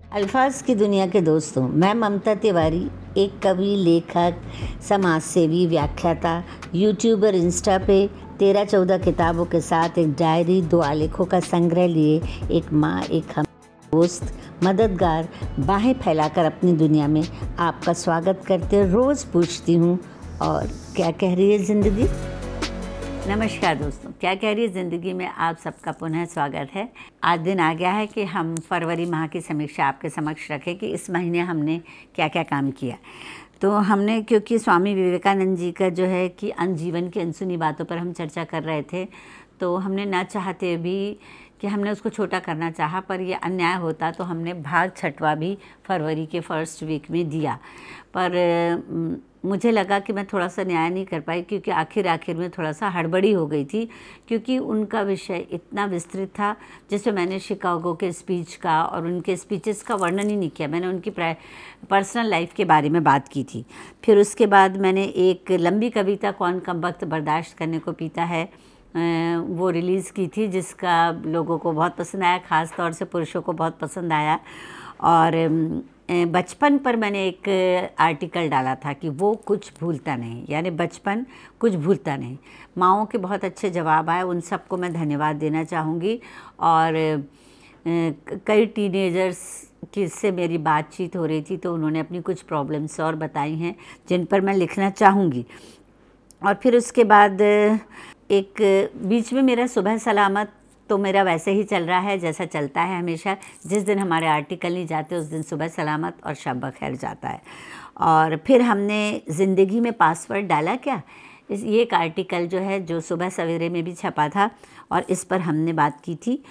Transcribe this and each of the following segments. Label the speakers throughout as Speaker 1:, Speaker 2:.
Speaker 1: अल्फाज की दुनिया के दोस्तों, मैं ममता तिवारी, एक कवि, लेखक, समाज सेवी, व्याख्याता, यूट्यूबर, इंस्टा पे 13-14 किताबों के साथ एक डायरी, 2 आलेखों का संग्रह लिए एक माँ, एक हम दोस्त, मददगार, बाहें फैलाकर अपनी दुनिया में आपका स्वागत करते रोज़ पूछती हूँ, और क्या कह रही है ज़िंदगी। नमस्कार दोस्तों, क्या कह रही है ज़िंदगी में आप सबका पुनः स्वागत है। आज दिन आ गया है कि हम फरवरी माह की समीक्षा आपके समक्ष रखें कि इस महीने हमने क्या क्या काम किया। तो हमने, क्योंकि स्वामी विवेकानंद जी का जो है कि जीवन की अनसुनी बातों पर हम चर्चा कर रहे थे, तो हमने ना चाहते भी कि हमने उसको छोटा करना चाहा, पर यह अन्याय होता तो हमने भाग 6वां भी फरवरी के फर्स्ट वीक में दिया। पर मुझे लगा कि मैं थोड़ा सा न्याय नहीं कर पाई, क्योंकि आखिर में थोड़ा सा हड़बड़ी हो गई थी, क्योंकि उनका विषय इतना विस्तृत था जिसमें मैंने शिकागो के स्पीच का और उनके स्पीचेस का वर्णन ही नहीं किया। मैंने उनकी पर्सनल लाइफ के बारे में बात की थी। फिर उसके बाद मैंने एक लंबी कविता, कौन कम वक्त बर्दाश्त करने को पीता है, वो रिलीज़ की थी, जिसका लोगों को बहुत पसंद आया, ख़ास तौर से पुरुषों को बहुत पसंद आया। और बचपन पर मैंने एक आर्टिकल डाला था कि वो कुछ भूलता नहीं, यानी बचपन कुछ भूलता नहीं। माँओं के बहुत अच्छे जवाब आए, उन सबको मैं धन्यवाद देना चाहूँगी। और कई टीनेजर्स से मेरी बातचीत हो रही थी, तो उन्होंने अपनी कुछ प्रॉब्लम्स और बताई हैं जिन पर मैं लिखना चाहूँगी। और फिर उसके बाद एक बीच में मेरा सुबह सलामत तो मेरा वैसे ही चल रहा है जैसा चलता है हमेशा। जिस दिन हमारे आर्टिकल नहीं जाते उस दिन सुबह सलामत और शब बखैर जाता है। और फिर हमने ज़िंदगी में पासवर्ड डाला क्या, ये एक आर्टिकल जो है, जो सुबह सवेरे में भी छपा था, और इस पर हमने बात की थी।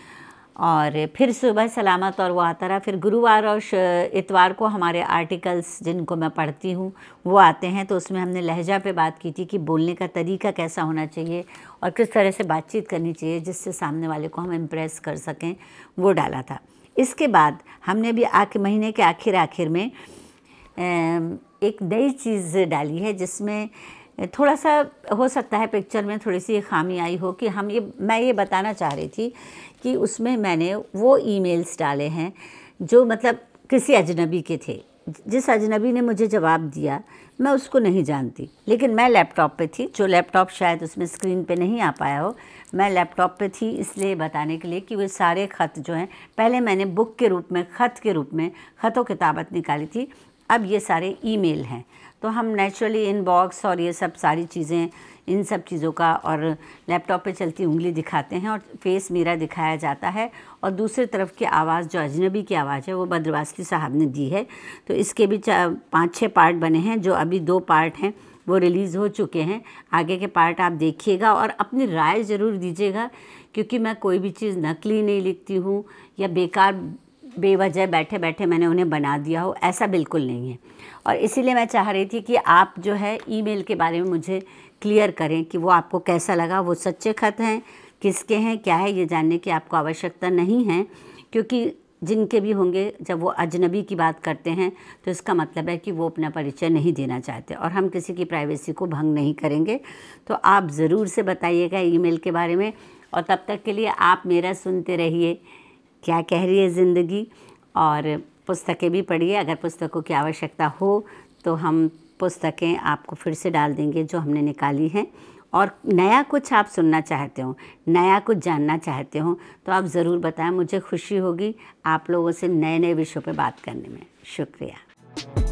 Speaker 1: और फिर सुबह सलामत और वो आता रहा। फिर गुरुवार और इतवार को हमारे आर्टिकल्स, जिनको मैं पढ़ती हूँ, वो आते हैं, तो उसमें हमने लहजा पे बात की थी कि बोलने का तरीका कैसा होना चाहिए और किस तरह से बातचीत करनी चाहिए जिससे सामने वाले को हम इम्प्रेस कर सकें, वो डाला था। इसके बाद हमने भी महीने के आखिर में एक नई चीज़ डाली है, जिसमें थोड़ा सा हो सकता है पिक्चर में थोड़ी सी खामी आई हो, कि मैं ये बताना चाह रही थी कि उसमें मैंने वो ईमेल्स डाले हैं जो मतलब किसी अजनबी के थे। जिस अजनबी ने मुझे जवाब दिया मैं उसको नहीं जानती, लेकिन मैं लैपटॉप पे थी, जो लैपटॉप शायद उसमें स्क्रीन पे नहीं आ पाया हो, मैं लैपटॉप पे थी, इसलिए बताने के लिए कि वो सारे ख़त जो हैं, पहले मैंने बुक के रूप में, ख़त के रूप में ख़तों किताबत निकाली थी, अब ये सारे ईमेल हैं। तो हम नेचुरली इनबॉक्स और ये सब सारी चीज़ें, इन सब चीज़ों का, और लैपटॉप पे चलती उंगली दिखाते हैं और फेस मेरा दिखाया जाता है, और दूसरी तरफ की आवाज़ जो अजनबी की आवाज़ है वो बद्रवासली साहब ने दी है। तो इसके भी 5-6 पार्ट बने हैं, जो अभी 2 पार्ट हैं वो रिलीज़ हो चुके हैं। आगे के पार्ट आप देखिएगा और अपनी राय ज़रूर दीजिएगा, क्योंकि मैं कोई भी चीज़ नकली नहीं लिखती हूँ या बेकार बेवजह बैठे बैठे मैंने उन्हें बना दिया हो, ऐसा बिल्कुल नहीं है। और इसीलिए मैं चाह रही थी कि आप जो है ईमेल के बारे में मुझे क्लियर करें कि वो आपको कैसा लगा, वो सच्चे ख़त हैं, किसके हैं, क्या है, ये जानने की आपको आवश्यकता नहीं है, क्योंकि जिनके भी होंगे, जब वो अजनबी की बात करते हैं तो इसका मतलब है कि वो अपना परिचय नहीं देना चाहते, और हम किसी की प्राइवेसी को भंग नहीं करेंगे। तो आप ज़रूर से बताइएगा ईमेल के बारे में, और तब तक के लिए आप मेरा सुनते रहिए क्या कह रही है ज़िंदगी, और पुस्तकें भी पढ़िए। अगर पुस्तकों की आवश्यकता हो तो हम पुस्तकें आपको फिर से डाल देंगे जो हमने निकाली हैं। और नया कुछ आप सुनना चाहते हो, नया कुछ जानना चाहते हो, तो आप ज़रूर बताएं, मुझे खुशी होगी आप लोगों से नए नए विषयों पर बात करने में। शुक्रिया।